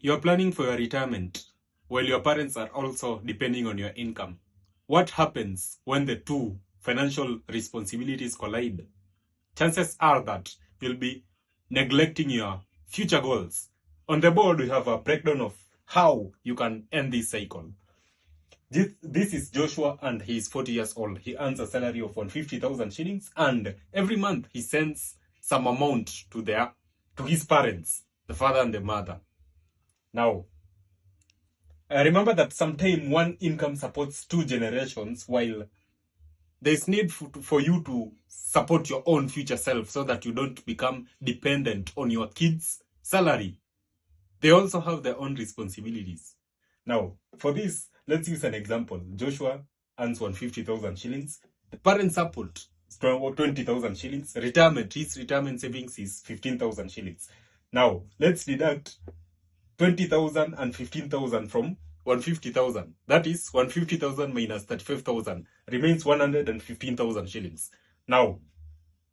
You're planning for your retirement while your parents are also depending on your income. What happens when the two financial responsibilities collide? Chances are that you'll be neglecting your future goals. On the board, we have a breakdown of how you can end this cycle. This is Joshua, and he's 40 years old. He earns a salary of 150,000 shillings, and every month he sends some amount to his parents, the father and the mother. Now, remember that sometimes one income supports two generations, while there's need for you to support your own future self so that you don't become dependent on your kids' salary. They also have their own responsibilities. Now, for this, let's use an example. Joshua earns 150,000 shillings. The parent support is 20,000 shillings. His retirement savings is 15,000 shillings. Now, let's deduct 20,000 and 15,000 from 150,000. That is 150,000 minus 35,000 remains 115,000 shillings. Now,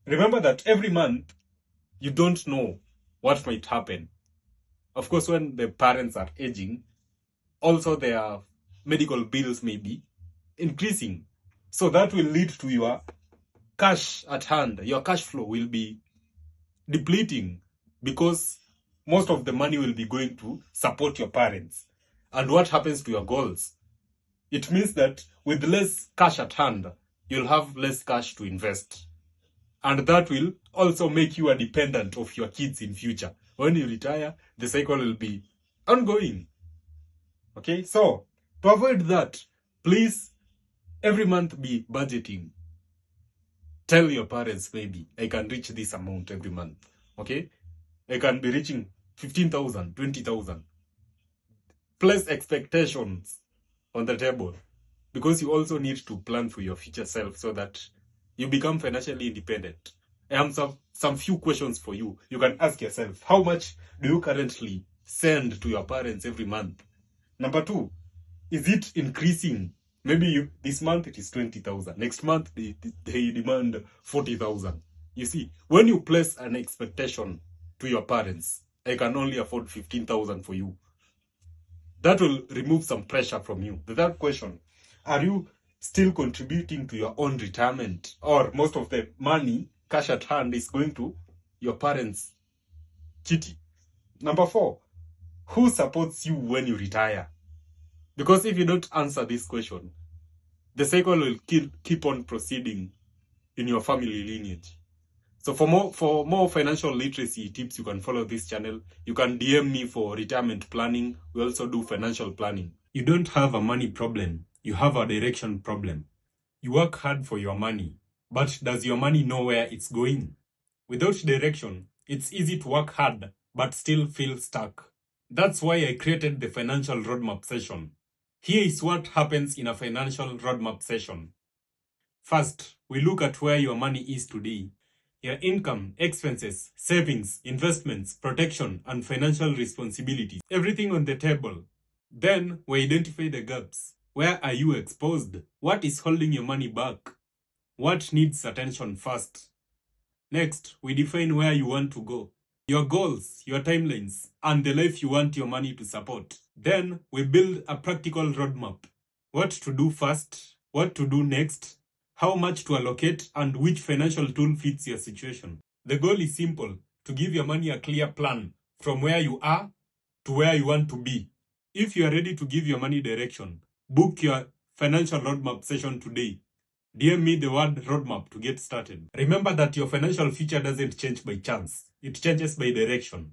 remember that every month you don't know what might happen. Of course, when the parents are aging, also their medical bills may be increasing. So that will lead to your cash at hand. Your cash flow will be depleting because most of the money will be going to support your parents. And what happens to your goals? It means that with less cash at hand, you'll have less cash to invest. And that will also make you a dependent of your kids in future. When you retire, the cycle will be ongoing. Okay, so to avoid that, please, every month be budgeting. Tell your parents, maybe, I can reach this amount every month. Okay, I can be reaching 15,000, 20,000. Place expectations on the table, because you also need to plan for your future self so that you become financially independent. I have some few questions for you. You can ask yourself, how much do you currently send to your parents every month? Number 2, is it increasing? Maybe this month it is 20,000. Next month they demand 40,000. You see, when you place an expectation to your parents, I can only afford 15,000 for you, that will remove some pressure from you. The third question, are you still contributing to your own retirement, or most of the money, cash at hand, is going to your parents' kitty? Number 4, who supports you when you retire? Because if you don't answer this question, the cycle will keep on proceeding in your family lineage. So for more financial literacy tips, you can follow this channel. You can DM me for retirement planning. We also do financial planning. You don't have a money problem. You have a direction problem. You work hard for your money, but does your money know where it's going? Without direction, it's easy to work hard, but still feel stuck. That's why I created the financial roadmap session. Here is what happens in a financial roadmap session. First, we look at where your money is today. Your income, expenses, savings, investments, protection, and financial responsibilities. Everything on the table. Then we identify the gaps. Where are you exposed? What is holding your money back? What needs attention first? Next, we define where you want to go. Your goals, your timelines, and the life you want your money to support. Then we build a practical roadmap. What to do first, what to do next, how much to allocate, and which financial tool fits your situation. The goal is simple: to give your money a clear plan from where you are to where you want to be. If you are ready to give your money direction, book your financial roadmap session today. DM me the word roadmap to get started. Remember that your financial future doesn't change by chance. It changes by direction.